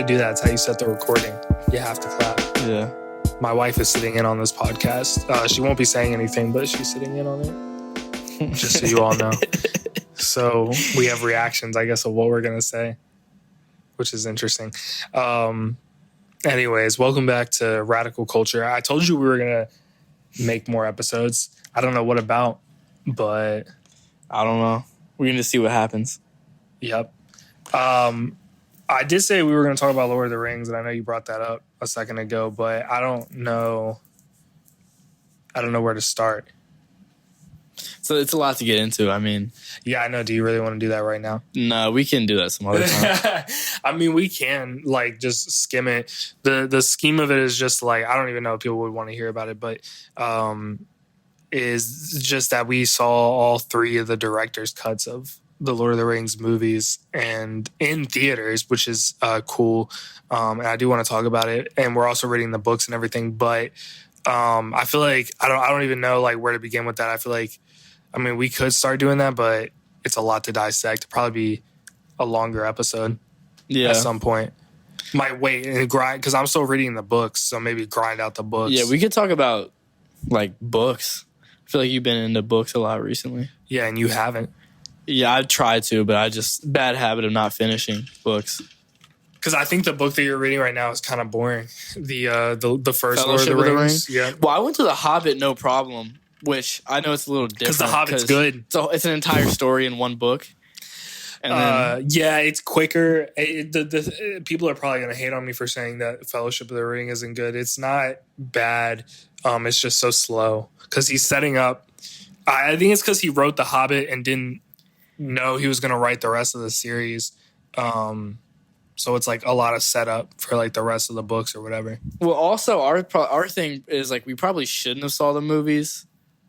to do that. It's how you set the recording. You have to clap. Yeah. My wife is sitting in on this podcast. She won't be saying anything, but she's sitting in on it. Just so you all know. So we have reactions, I guess, of what we're going to say, which is interesting. Anyways, welcome back to Radical Culture. I told you we were going to make more episodes. I don't know what about, but... I don't know. We're going to see what happens. Yep. I did say we were going to talk about Lord of the Rings, and I know you brought that up a second ago, but I don't know where to start. So it's a lot to get into. I mean... Yeah, I know. Do you really want to do that right now? No, we can do that some other time. I mean, we can, just skim it. The scheme of it is just, I don't even know if people would want to hear about it, but is just that we saw all three of the director's cuts of the Lord of the Rings movies and in theaters, which is cool. And I do want to talk about it. And we're also reading the books and everything. But I feel like I don't even know where to begin with that. I feel like, we could start doing that, but it's a lot to dissect. It'd probably be a longer episode at some point. Might wait and grind because I'm still reading the books. So maybe grind out the books. Yeah, we could talk about books. I feel like you've been into books a lot recently. Yeah, and you haven't. Yeah, I've tried to, but bad habit of not finishing books. Because I think the book that you're reading right now is kind of boring. The first Fellowship Lord of the Rings. Yeah. Well, I went to The Hobbit, no problem, which I know it's a little different. Because The Hobbit's good. So it's an entire story in one book. And then, yeah, it's quicker. People are probably going to hate on me for saying that Fellowship of the Ring isn't good. It's not bad. It's just so slow. Because he's setting up... I think it's because he wrote The Hobbit and didn't know he was going to write the rest of the series. So it's a lot of setup for the rest of the books or whatever. Well, also our thing is we probably shouldn't have saw the movies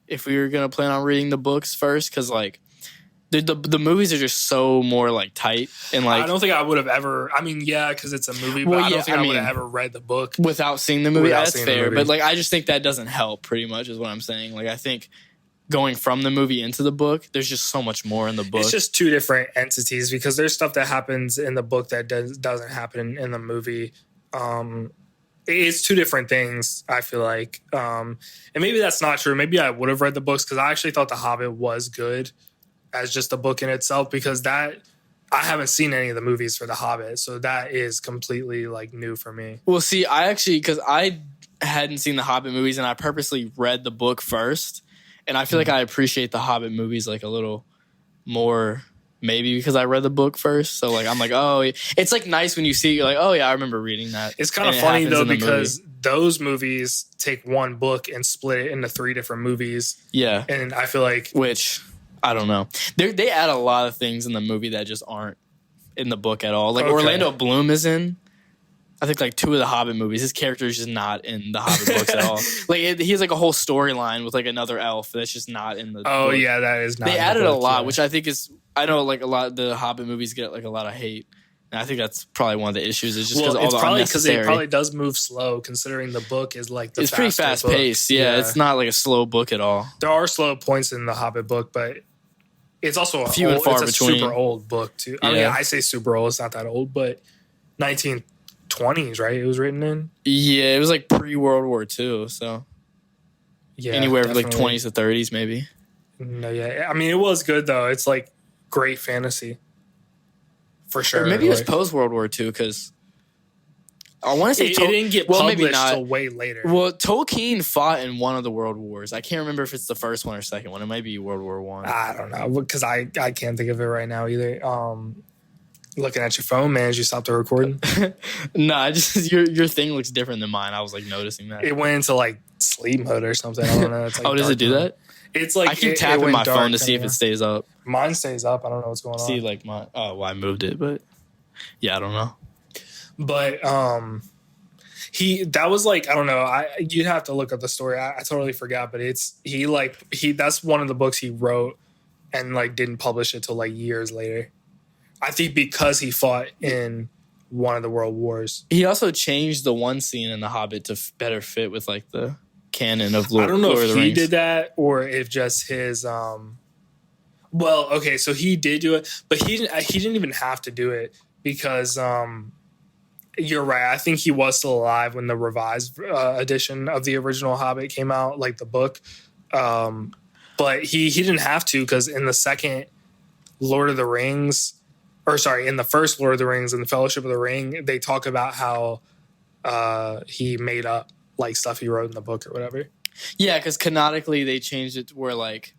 if we were going to plan on reading the books first. Because the movies are just so more tight. And I don't think I would have ever... because it's a movie, but I don't think I would have ever read the book. Without seeing the movie, that's fair. But I just think that doesn't help pretty much is what I'm saying. I think... going from the movie into the book, there's just so much more in the book. It's just two different entities because there's stuff that happens in the book that doesn't happen in the movie. It's two different things, I feel like. And maybe that's not true. Maybe I would have read the books because I actually thought The Hobbit was good as just a book in itself because I haven't seen any of the movies for The Hobbit. So that is completely new for me. Well, see, because I hadn't seen the Hobbit movies and I purposely read the book first. And I feel like I appreciate the Hobbit movies a little more, maybe because I read the book first. So I'm oh, it's nice when you see it, you're oh yeah, I remember reading that. It's kind of funny though because those movies take one book and split it into three different movies. Yeah, and I feel which I don't know. They add a lot of things in the movie that just aren't in the book at all. Orlando Bloom is in. I think two of the Hobbit movies, his character is just not in the Hobbit books at all. He has a whole storyline with another elf that's just not in the book. Yeah, that is not. They added a lot, which I think is, I know a lot of the Hobbit movies get a lot of hate. And I think that's probably one of the issues. Is just because all the unnecessary. Because it probably does move slow, considering the book is it's pretty fast paced. Yeah, it's not a slow book at all. There are slow points in the Hobbit book, but it's also few and far between. Super old book too. Yeah. I say super old. It's not that old, but 1920s, right? It was written in. Yeah, it was pre World War II, so yeah, anywhere from 20s to 30s, maybe. No, yeah, it was good though. It's great fantasy. For sure. Or maybe it was post World War II because I want to say it didn't get published until way later. Well, Tolkien fought in one of the World Wars. I can't remember if it's the first one or second one. It might be World War I. I don't know because I can't think of it right now either. Looking at your phone, man, as you stopped the recording. No, just your thing looks different than mine. I was noticing that it went into sleep mode or something. I don't know. It's oh, does it do that? It's I keep tapping my phone to see if it stays up. Mine stays up. I don't know what's going on. See, my I moved it, but yeah, I don't know. But that was I don't know. You'd have to look up the story. I totally forgot, but that's one of the books he wrote and didn't publish it till years later. I think because he fought in one of the world wars. He also changed the one scene in The Hobbit to better fit with the canon of Lord. I don't know Lord if of the he Rings. did that or if just his. Well, okay, so he did do it, but he didn't even have to do it because You're right. I think he was still alive when the revised edition of the original Hobbit came out, like the book. But he didn't have to, because in the second Lord of the Rings, or sorry, in the first Lord of the Rings and the Fellowship of the Ring, they talk about how he made up like stuff he wrote in the book or whatever. Yeah, because canonically they changed it to where like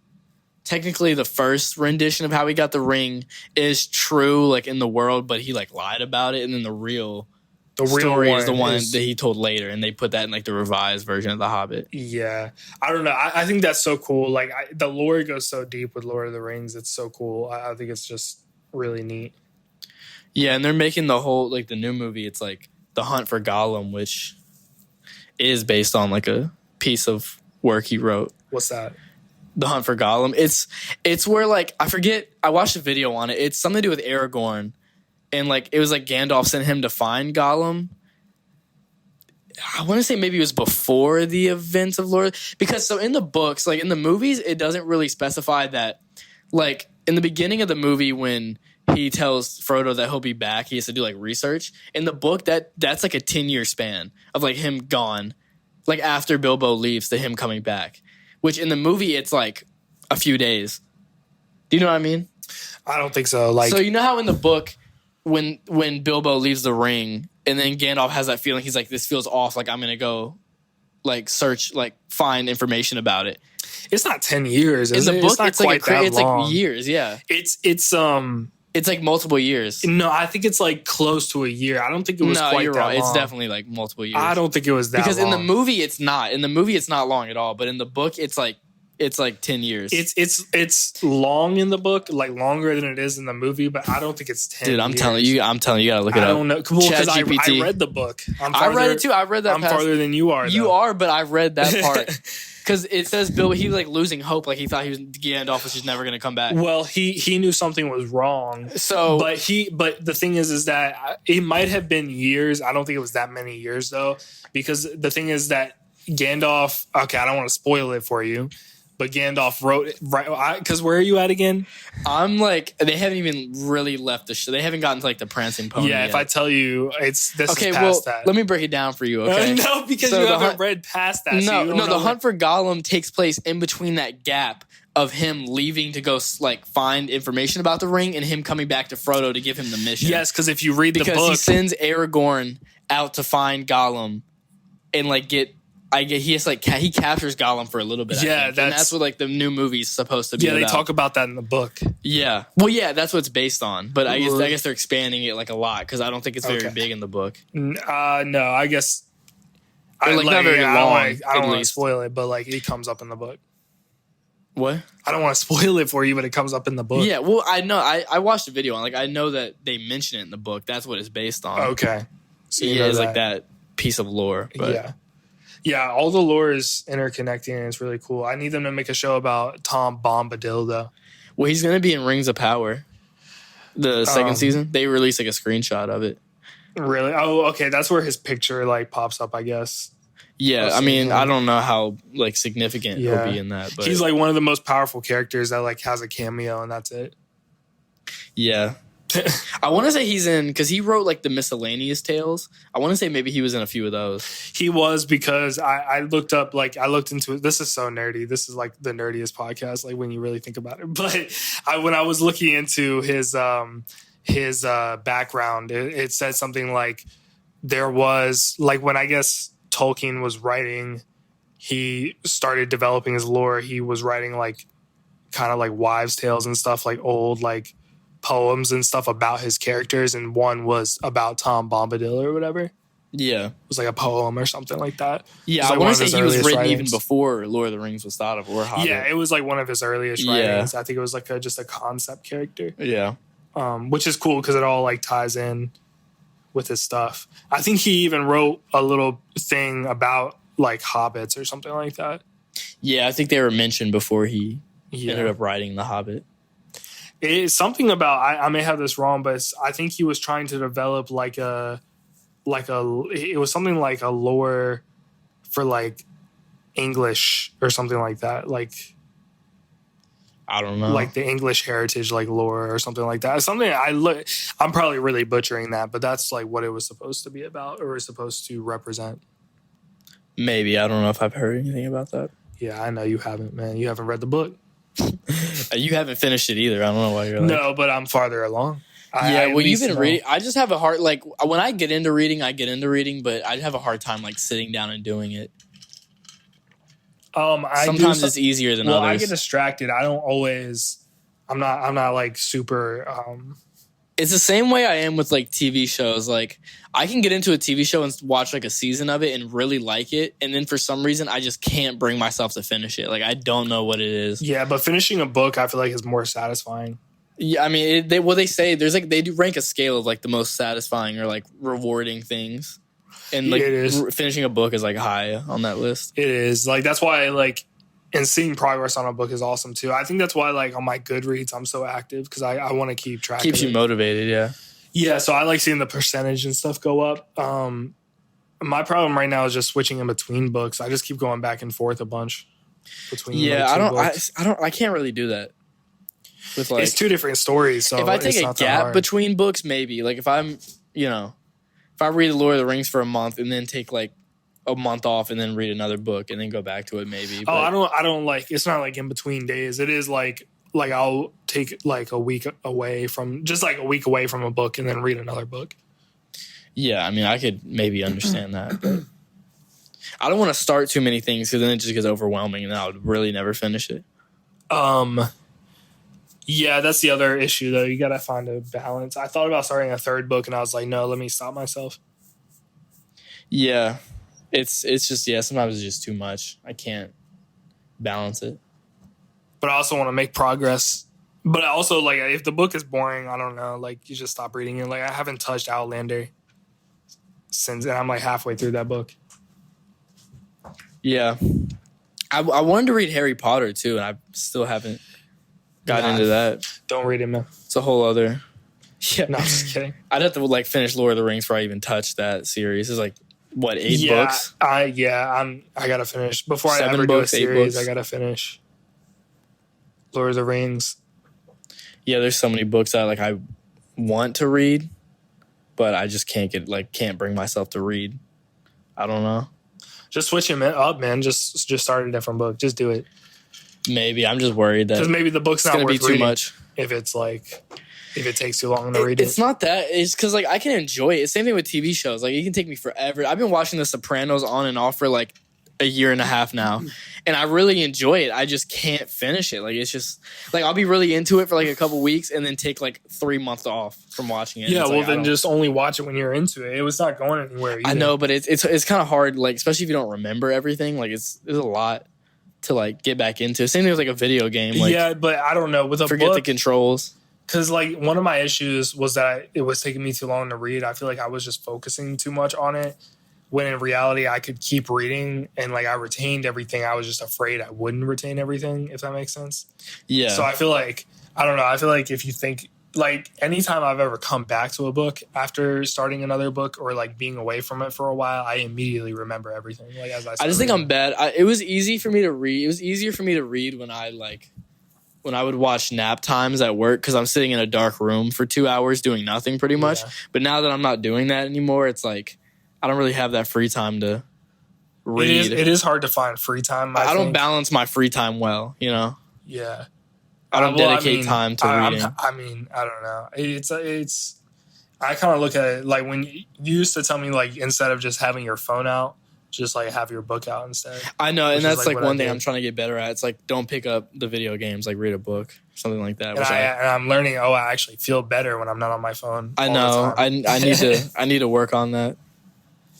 technically the first rendition of how he got the ring is true, like in the world, but he like lied about it, and then the real story is the one that he told later, and they put that in like the revised version of The Hobbit. Yeah, I don't know. I think that's so cool. Like the lore goes so deep with Lord of the Rings. It's so cool. I think it's just really neat. Yeah, and they're making the whole like the new movie. It's like The Hunt for Gollum, which is based on like a piece of work he wrote. What's that? The Hunt for Gollum. It's where like I forget. I watched a video on it. It's something to do with Aragorn. And, like, it was, like, Gandalf sent him to find Gollum. I want to say maybe it was before the events of Lord. Because, so in the books, like, in the movies, it doesn't really specify that. Like, in the beginning of the movie when he tells Frodo that he'll be back, he has to do, like, research. In the book, that's, like, a 10-year span of, like, him gone. Like, after Bilbo leaves to him coming back. Which, in the movie, it's, like, a few days. Do you know what I mean? I don't think so. Like, so, you know how in the book, when Bilbo leaves the ring and then Gandalf has that feeling, he's like, this feels off, like I'm gonna go like search, like find information about it. It's not 10 years. In the book, it's like years, yeah. It's like multiple years. No, I think it's like close to a year. I don't think it was quite you're that right. long. It's definitely like multiple years. I don't think it was that because long. in the movie it's not. In the movie it's not long at all, but in the book it's like 10 years. It's long in the book, like longer than it is in the movie, but I don't think it's 10 Dude, I'm telling you, you gotta look it up. I don't know. Well, because I read the book. I read it too. I read that. I'm farther than you are. You are, but I read that part. Because it says Bilbo, he was like losing hope, like he thought Gandalf was just never going to come back. Well, he knew something was wrong. So, but the thing is that it might have been years. I don't think it was that many years though, because the thing is that Gandalf. Okay, I don't want to spoil it for you. But Gandalf wrote it right, because where are you at again? I'm like, they haven't even really left the show. They haven't gotten to like the prancing pony. Yeah, yet. if I tell you, this okay, is past that. Let me break it down for you. Okay, no, because so you haven't read past that. No, the Hunt for Gollum takes place in between that gap of him leaving to go like find information about the ring and him coming back to Frodo to give him the mission. Yes, because if you read the book, he sends Aragorn out to find Gollum and like he captures Gollum for a little bit. Yeah, and that's what like the new movie's supposed to be. Yeah, about. They talk about that in the book. Yeah, well, yeah, that's what it's based on. But I guess they're expanding it like a lot because I don't think it's very big in the book. No, I guess. Not very long. I don't want to spoil it, but like it comes up in the book. What? I don't want to spoil it for you, but it comes up in the book. Yeah, well, I know. I watched a video on like I know that they mention it in the book. That's what it's based on. Okay. So it's like that piece of lore. But. Yeah. Yeah, all the lore is interconnecting and it's really cool. I need them to make a show about Tom Bombadil, though. Well, he's going to be in Rings of Power. The second season. They released like a screenshot of it. Really? Oh, okay. That's where his picture like pops up, I guess. Yeah, I mean, I don't know how like significant he'll be in that. But he's like one of the most powerful characters that like has a cameo and that's it. Yeah. I want to say he's in, because he wrote like the miscellaneous tales. I want to say maybe he was in a few of those. He was, because I looked into it. This is so nerdy. This is like the nerdiest podcast, like when you really think about it. But when I was looking into his background, it said something like there was like when I guess Tolkien was writing, he started developing his lore. He was writing like kind of like wives' tales and stuff, like old like poems and stuff about his characters, and one was about Tom Bombadil or whatever. Yeah, it was like a poem or something like that. Yeah, like I want to say he was written even before Lord of the Rings was thought of, or Hobbit. Yeah, it was like one of his earliest writings. I think it was like just a concept character. Yeah, which is cool because it all like ties in with his stuff. I think he even wrote a little thing about like hobbits or something like that. Yeah, I think they were mentioned before he ended up writing The Hobbit. It's something about, I may have this wrong, but I think he was trying to develop it was something like a lore for like English or something like that. Like, I don't know. like the English heritage, like lore or something like that. Something I'm probably really butchering that, but that's like what it was supposed to be about or was supposed to represent. Maybe. I don't know if I've heard anything about that. Yeah, I know you haven't, man. You haven't read the book. You haven't finished it either. I don't know why you're like... No, but I'm farther along. You've been reading. I just have a hard, like, when I get into reading, but I have a hard time, like, sitting down and doing it. Sometimes it's easier than others. I get distracted. I don't always. I'm not like super. It's the same way I am with like TV shows. Like I can get into a TV show and watch like a season of it and really like it, and then for some reason I just can't bring myself to finish it. Like I don't know what it is. Yeah, but finishing a book I feel like is more satisfying. Yeah, I mean, they say there's like they do rank a scale of like the most satisfying or like rewarding things. And like finishing a book is like high on that list. It is like that's why like and seeing progress on a book is awesome too. I think that's why like on my Goodreads I'm so active because I want to keep track. Keeps of it. You motivated, yeah. Yeah, so I like seeing the percentage and stuff go up. My problem right now is just switching in between books. I just keep going back and forth a bunch between. Yeah, like, I can't really do that. With like, it's two different stories. So if I take a gap between books, maybe like if I'm if I read The Lord of the Rings for a month and then take like a month off and then read another book and then go back to it maybe. But, I don't like, it's not like in between days. It is like I'll take like a week away from a book and then read another book. Yeah, I mean, I could maybe understand that. But I don't want to start too many things because then it just gets overwhelming and then I would really never finish it. Yeah, that's the other issue, though. You got to find a balance. I thought about starting a third book, and I was like, no, let me stop myself. Yeah, it's just, sometimes it's just too much. I can't balance it. But I also want to make progress. But also, like, if the book is boring, I don't know, like, you just stop reading it. Like, I haven't touched Outlander and I'm, like, halfway through that book. Yeah. I wanted to read Harry Potter, too, and I still haven't got into that. Don't read it, man. It's a whole other. Yeah, no, I'm just kidding. I'd have to like finish Lord of the Rings before I even touch that series. It's like what, 8 books? I gotta finish before 7 I ever books, do a series. I gotta finish Lord of the Rings. Yeah, there's so many books that like I want to read, but I just can't bring myself to read. I don't know. Just switch them up, man. Just start a different book. Just do it. Maybe I'm just worried that because maybe the book's not going to be too much. If it takes too long to read it. It's not that. It's because like I can enjoy it. Same thing with TV shows. Like it can take me forever. I've been watching The Sopranos on and off for like a year and a half now, and I really enjoy it. I just can't finish it. Like it's just like I'll be really into it for like a couple weeks and then take like 3 months off from watching it. Yeah, well then just only watch it when you're into it. It was not going anywhere either. I know, but it's kind of hard. Like especially if you don't remember everything. Like it's a lot to like get back into. Same thing with like a video game. Like, yeah, but I don't know with a forget book, the controls. Because like one of my issues was that it was taking me too long to read. I feel like I was just focusing too much on it. When in reality, I could keep reading and like I retained everything. I was just afraid I wouldn't retain everything, if that makes sense. Yeah. So I feel like, I don't know. I feel like if you think like anytime I've ever come back to a book after starting another book or like being away from it for a while, I immediately remember everything. Like as I just think I'm bad. It was easy for me to read. It was easier for me to read when I would watch nap times at work because I'm sitting in a dark room for 2 hours doing nothing pretty much. Yeah. But now that I'm not doing that anymore, it's like I don't really have that free time to read. It is hard to find free time. I don't balance my free time well, you know? Yeah. I don't dedicate time to reading. I don't know. It's. I kind of look at it like when you used to tell me like instead of just having your phone out, just like have your book out instead. I know, and that's like one thing I'm trying to get better at. It's like don't pick up the video games, like read a book, something like that. And I'm learning. I actually feel better when I'm not on my phone. I know. I need to work on that.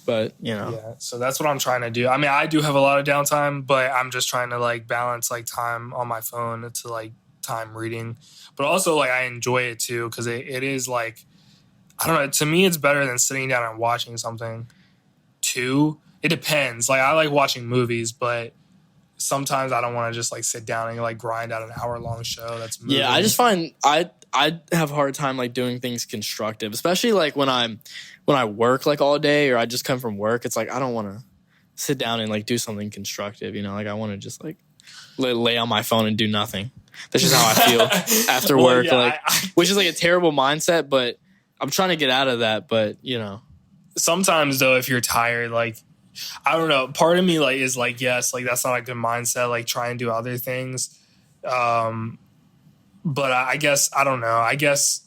But, you know. Yeah, so that's what I'm trying to do. I mean, I do have a lot of downtime, but I'm just trying to, like, balance, like, time on my phone to, like, time reading. But also, like, I enjoy it, too, because it is, like, I don't know. To me, it's better than sitting down and watching something. Too. It depends. Like, I like watching movies, but sometimes I don't want to just, like, sit down and, like, grind out an hour-long show that's moving. Yeah, I just find I have a hard time, like, doing things constructive, especially, like, when I work like all day or I just come from work. It's like I don't want to sit down and like do something constructive, you know, like I want to just like lay on my phone and do nothing. That's just how I feel after work. Which is like a terrible mindset, but I'm trying to get out of that. But sometimes though, if you're tired, like, I don't know, part of me like is like, yes, like that's not a good mindset. Like try and do other things. But I guess, I don't know. I guess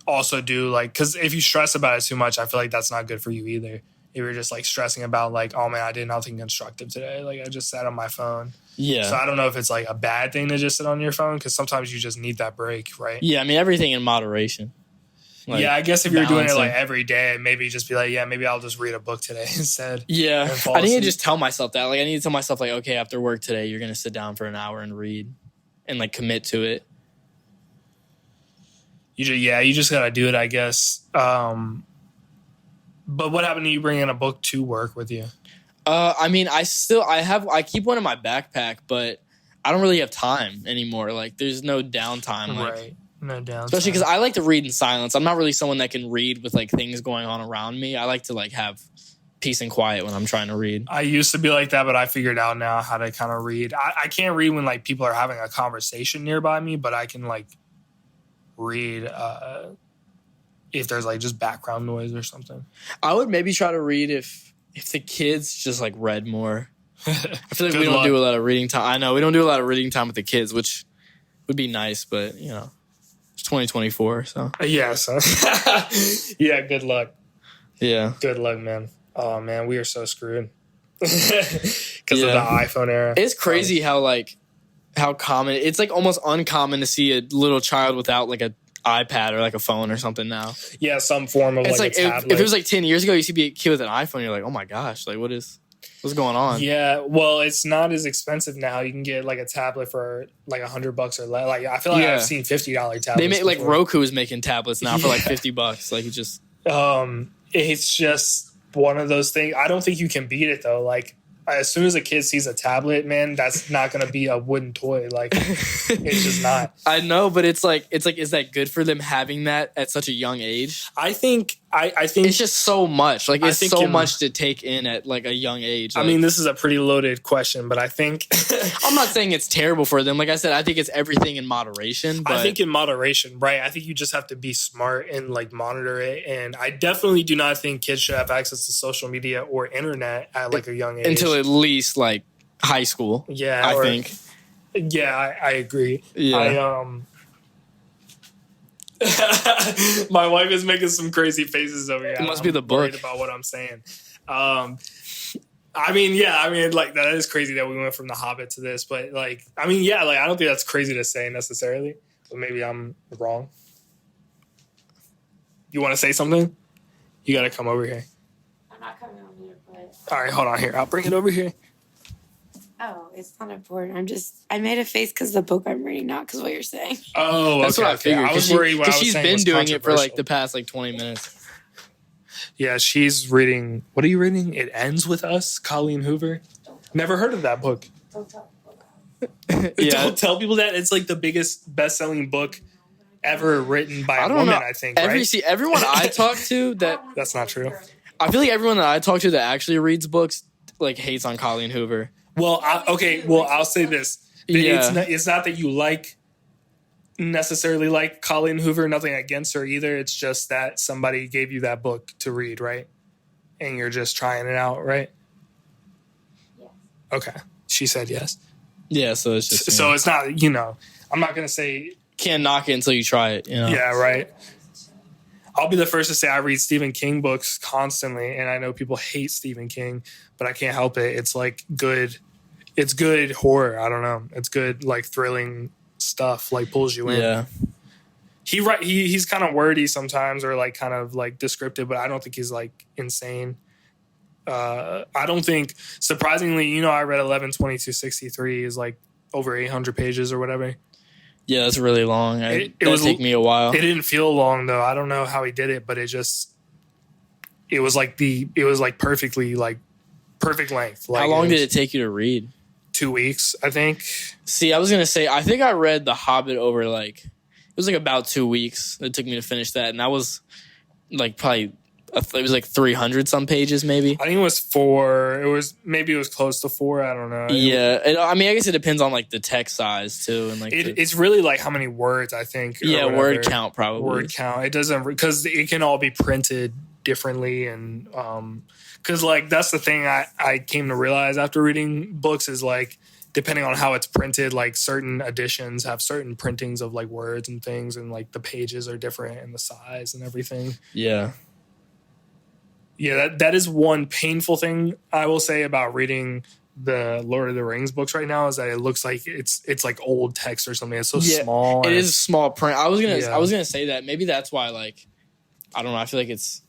also do like, because if you stress about it too much, I feel like that's not good for you either. If you're just like stressing about like, oh man, I did nothing constructive today. Like I just sat on my phone. Yeah. So I don't know if it's like a bad thing to just sit on your phone, because sometimes you just need that break, right? Yeah, I mean, everything in moderation. Like, yeah, I guess if you're doing it like every day, maybe just be like, yeah, maybe I'll just read a book today instead. Yeah. I need to just tell myself that. Like I need to tell myself like, okay, after work today, you're going to sit down for an hour and read and like commit to it. You just got to do it, I guess. But what happened to you bringing a book to work with you? I mean, I keep one in my backpack, but I don't really have time anymore. Like there's no downtime. Like, right. No downtime. Especially because I like to read in silence. I'm not really someone that can read with like things going on around me. I like to like have peace and quiet when I'm trying to read. I used to be like that, but I figured out now how to kind of read. I can't read when like people are having a conversation nearby me, but I can like read if there's like just background noise or something. I would maybe try to read if the kids just like read more. I feel like we don't do a lot of reading time. I know we don't do a lot of reading time with the kids, which would be nice, but it's 2024, so yeah. So yeah, good luck. Yeah, good luck, man. Oh man, we are so screwed because of the iPhone era. It's crazy how common it's like almost uncommon to see a little child without like a iPad or like a phone or something now. Yeah, some form of it's like a tablet. If it was like 10 years ago, you see a kid with an iPhone, you're like, oh my gosh, like what's going on? Yeah, well, it's not as expensive now. You can get like a tablet for like $100 or less. Like I feel like I've seen $50 tablets. They make like Roku is making tablets now for like $50. Like it just it's just one of those things. I don't think you can beat it though. Like as soon as a kid sees a tablet, man, that's not going to be a wooden toy. Like it's just not. I know, but it's like, is that good for them having that at such a young age? I think it's just so much. Like it's so much to take in at like a young age. Like, I mean, this is a pretty loaded question, but I think I'm not saying it's terrible for them. Like I said, I think it's everything in moderation. But I think in moderation, right? I think you just have to be smart and like monitor it. And I definitely do not think kids should have access to social media or internet at like a young age. Until at least like high school. Yeah, I think. Yeah, I agree. Yeah. My wife is making some crazy faces over here. It must be the book. Worried about what I'm saying. I mean, like that is crazy that we went from the Hobbit to this, but like, I mean, yeah, like I don't think that's crazy to say necessarily, but maybe I'm wrong. You want to say something? You got to come over here. I'm not coming over here, but all right, hold on here. I'll bring it over here. Oh, it's not important. I made a face because the book I'm reading, not because what you're saying. Oh, that's what I figured. I was worried because she's been doing it for like the past like 20 minutes. Yeah, she's reading. What are you reading? It Ends With Us, Colleen Hoover. Never heard of that book. Don't tell people that. Don't tell people that. It's like the biggest best-selling book ever written by a woman, I think. Everyone I talk to that's not true. I feel like everyone that I talk to that actually reads books like hates on Colleen Hoover. Well, I'll say this. It's not that you necessarily like Colleen Hoover, nothing against her either. It's just that somebody gave you that book to read, right? And you're just trying it out, right? Yes. Okay. She said yes. Yeah, so it's just... So it's not, I'm not going to say... Can't knock it until you try it, Yeah, right. I'll be the first to say I read Stephen King books constantly, and I know people hate Stephen King, but I can't help it. It's like good... It's good horror. I don't know. It's good, like, thrilling stuff, like, pulls you in. Yeah. He's kind of wordy sometimes or, like, kind of, like, descriptive, but I don't think he's, like, insane. I don't think... Surprisingly, I read 11/22/63 is, like, over 800 pages or whatever. Yeah, that's really long. It would take me a while. It didn't feel long, though. I don't know how he did it, but it was, like, perfectly, like, perfect length. Like, how long did it take you to read? 2 weeks, I think. See, I was going to say, I think I read The Hobbit over like, it was like about 2 weeks. It took me to finish that. And that was like probably it was like 300 some pages, maybe. I think it was 4. It was close to 4. I don't know. Yeah, I mean, I guess it depends on like the text size too, and like it's really like how many words I think. Yeah, word count probably. Word count. It doesn't because it can all be printed differently, and because like that's the thing I came to realize after reading books is like depending on how it's printed, like certain editions have certain printings of like words and things, and like the pages are different and the size and everything. Yeah. Yeah, that is one painful thing I will say about reading the Lord of the Rings books right now is that it looks like it's like old text or something. It's so small. It is small print. I was gonna say that maybe that's why like I don't know. I feel like it's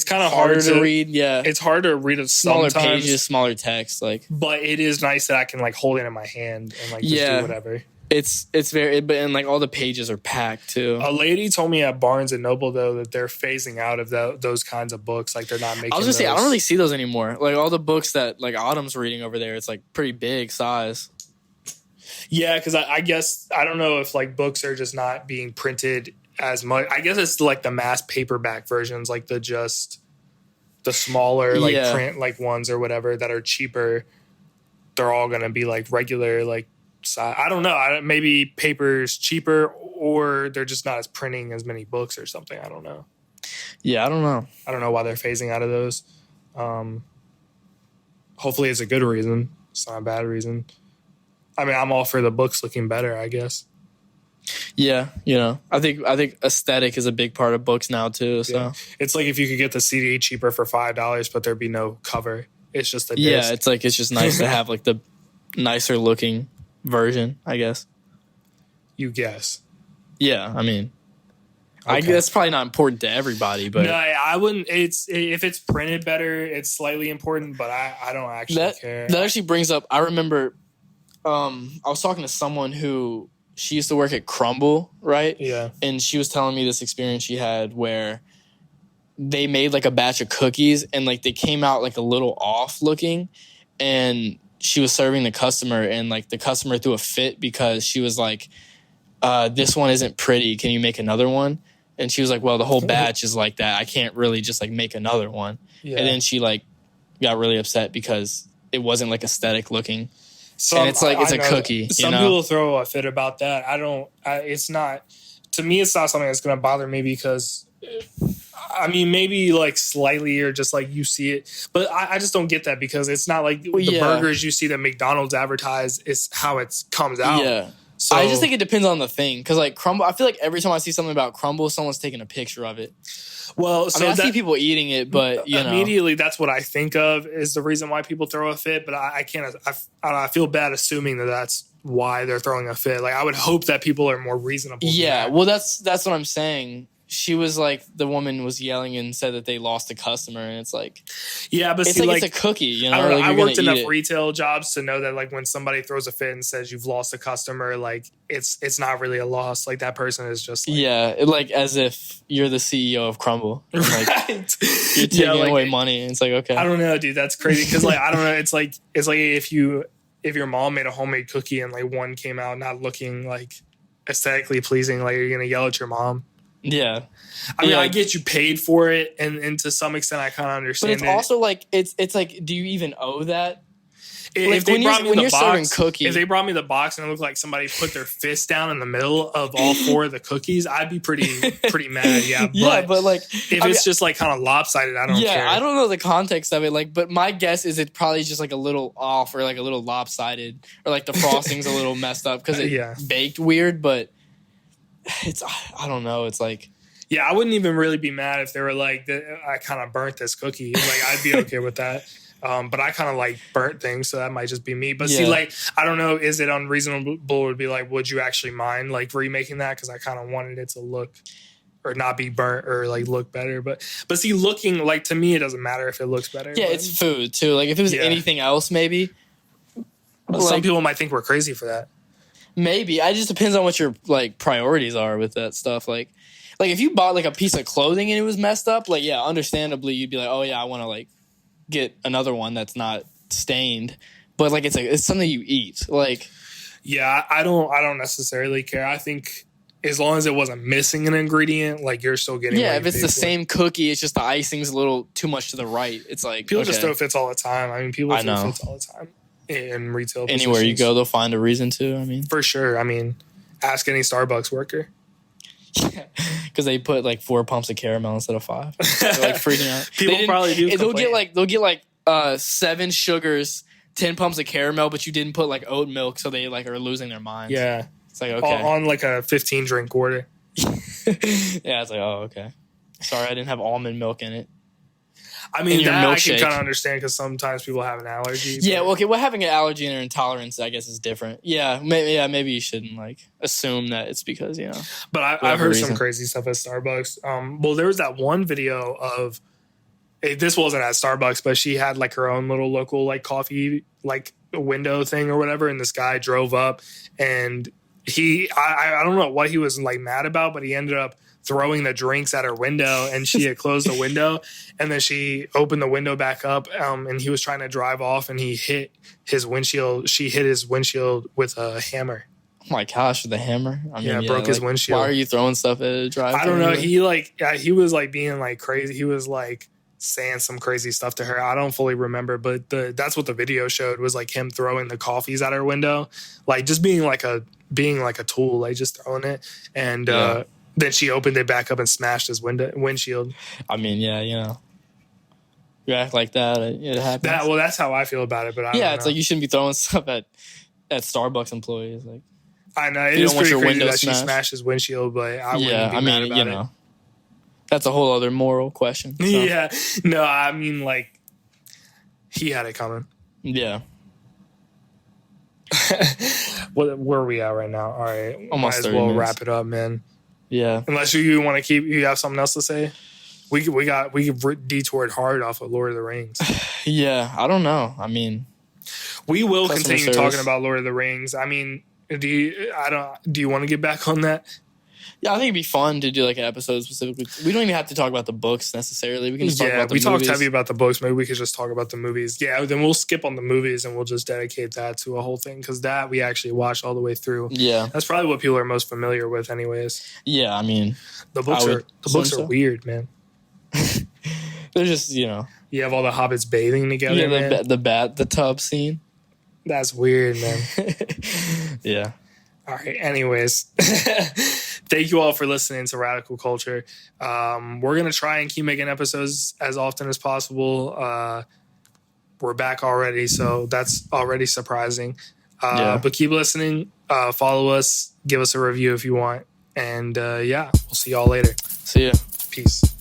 kind of hard to read. Yeah, it's hard to read it smaller sometimes, pages, smaller text. Like, but it is nice that I can like hold it in my hand and like just do whatever. It's very, but and like all the pages are packed too. A lady told me at Barnes and Noble though that they're phasing out of those kinds of books. Like they're not making. I was gonna say I don't really see those anymore. Like all the books that like Autumn's reading over there, it's like pretty big size. Yeah, because I guess I don't know if like books are just not being printed as much. I guess it's like the mass paperback versions, like the smaller like print like ones or whatever that are cheaper. They're all gonna be like regular like. I don't know. Maybe paper's cheaper, or they're just not as printing as many books or something. I don't know. Yeah, I don't know. I don't know why they're phasing out of those. Hopefully, it's a good reason. It's not a bad reason. I mean, I'm all for the books looking better, I guess. Yeah, I think aesthetic is a big part of books now too. So yeah. It's like if you could get the CD cheaper for $5, but there'd be no cover. It's just a disc. Yeah, it's like it's just nice to have like the nicer looking version, I guess. You guess. Yeah, I mean, I guess that's probably not important to everybody, but no, I wouldn't. If it's printed better, it's slightly important, but I don't actually care. That actually brings up. I remember, I was talking to someone who she used to work at Crumble, right? Yeah, and she was telling me this experience she had where they made like a batch of cookies and like they came out like a little off looking, and she was serving the customer and like the customer threw a fit because she was like, this one isn't pretty. Can you make another one? And she was like, well, the whole batch is like that. I can't really just like make another one. Yeah. And then she like got really upset because it wasn't like aesthetic looking. And it's like, it's a cookie. Some people throw a fit about that. It's not, to me, it's not something that's going to bother me because I mean, maybe like slightly or just like you see it. But I just don't get that because it's not like the burgers you see that McDonald's advertise is how it comes out. Yeah. So I just think it depends on the thing. Because like Crumble, I feel like every time I see something about Crumble, someone's taking a picture of it. Well, so I see people eating it, but immediately that's what I think of is the reason why people throw a fit. But I can't. I feel bad assuming that that's why they're throwing a fit. Like I would hope that people are more reasonable. Yeah, well, that's what I'm saying. She was like, the woman was yelling and said that they lost a customer, and it's like, yeah, but it's like it's a cookie. I don't know. Like, I worked enough retail jobs to know that like when somebody throws a fit and says you've lost a customer, like it's not really a loss. Like that person is just like, like as if you're the CEO of Crumble, like right? You're taking away money. And it's like, okay, I don't know, dude. That's crazy because like I don't know. It's like if your mom made a homemade cookie and like one came out not looking like aesthetically pleasing, like you're gonna yell at your mom. Yeah. I mean, I get you paid for it, and to some extent, I kind of understand it. But it's also like, it's like, do you even owe that? If they brought me the box, if they brought me the box and it looked like somebody put their fist down in the middle of all 4 of the cookies, I'd be pretty mad. Yeah. But like, if it's just like kind of lopsided, I don't care. Yeah, I don't know the context of it. Like, but my guess is it's probably just like a little off or like a little lopsided or like the frosting's a little messed up because it baked weird, but I don't know. It's like, yeah, I wouldn't even really be mad if they were like, I kind of burnt this cookie. Like, I'd be okay with that. But I kind of like burnt things, so that might just be me. But see, like, I don't know, is it unreasonable to be like, would you actually mind like remaking that? Because I kind of wanted it to look or not be burnt or like look better. But see, looking like to me, it doesn't matter if it looks better. Yeah, it's food too. Like if it was anything else, maybe. Well, some people might think we're crazy for that. Maybe. It just depends on what your like priorities are with that stuff. Like if you bought like a piece of clothing and it was messed up, like yeah, understandably you'd be like, oh yeah, I want to like get another one that's not stained. But like it's something you eat. Like yeah, I don't necessarily care. I think as long as it wasn't missing an ingredient, like you're still getting. Yeah, if it's the same cookie, it's just the icing's a little too much to the right. It's like people just throw fits all the time. I mean, people throw fits all the time in retail. Anywhere you go, they'll find a reason to. I mean, for sure. I mean, ask any Starbucks worker. Because they put like 4 pumps of caramel instead of 5. They're like freaking out. People probably do. They'll get like 7 sugars, 10 pumps of caramel, but you didn't put like oat milk, so they like are losing their minds. Yeah. It's like, okay. On like a 15 drink order. Yeah, it's like, oh, okay. Sorry, I didn't have almond milk in it. I mean, that I can kind of understand because sometimes people have an allergy. Yeah, well, okay. Well, having an allergy and an intolerance, I guess, is different. Yeah, maybe you shouldn't like assume that it's because, you know. But I've heard some crazy stuff at Starbucks. Well, there was that one video of, this wasn't at Starbucks, but she had like her own little local like coffee like window thing or whatever, and this guy drove up and I don't know what he was like mad about, but he ended up throwing the drinks at her window, and she had closed the window, and then she opened the window back up, and he was trying to drive off, and he hit his windshield. She hit his windshield with a hammer. Oh my gosh, with a hammer! I mean, broke his windshield. Why are you throwing stuff at a drive? I don't know. He was like being like crazy. He was like saying some crazy stuff to her. I don't fully remember, but that's what the video showed, was like him throwing the coffees at her window, like just being like a tool, like just throwing it. And then she opened it back up and smashed his windshield. I mean, yeah, you know, you act like that, it happens. That's how I feel about it. But it's like you shouldn't be throwing stuff at Starbucks employees. Like, I know it is pretty crazy that she smashed his windshield, but I wouldn't be mad about it. That's a whole other moral question. So. Yeah, no, I mean, like, he had it coming. Yeah. Where are we at right now? All right, almost might as well minutes. Wrap it up, man. Yeah. Unless you want to keep, you have something else to say. We detoured hard off of Lord of the Rings. Yeah, I don't know. I mean, we will continue talking about Lord of the Rings. I mean, do you want to get back on that? Yeah, I think it'd be fun to do like an episode specifically. We don't even have to talk about the books necessarily. We can just talk about the movies. We talked heavy about the books. Maybe we could just talk about the movies. Yeah, then we'll skip on the movies and we'll just dedicate that to a whole thing, because that we actually watched all the way through. Yeah, that's probably what people are most familiar with, anyways. Yeah, I mean, the books are weird, man. They're just, you know, you have all the hobbits bathing together. Yeah, the tub scene. That's weird, man. Yeah. All right. Anyways, thank you all for listening to Radical Culture. We're going to try and keep making episodes as often as possible. We're back already, so that's already surprising. But keep listening. Follow us. Give us a review if you want. And we'll see y'all later. See ya. Peace.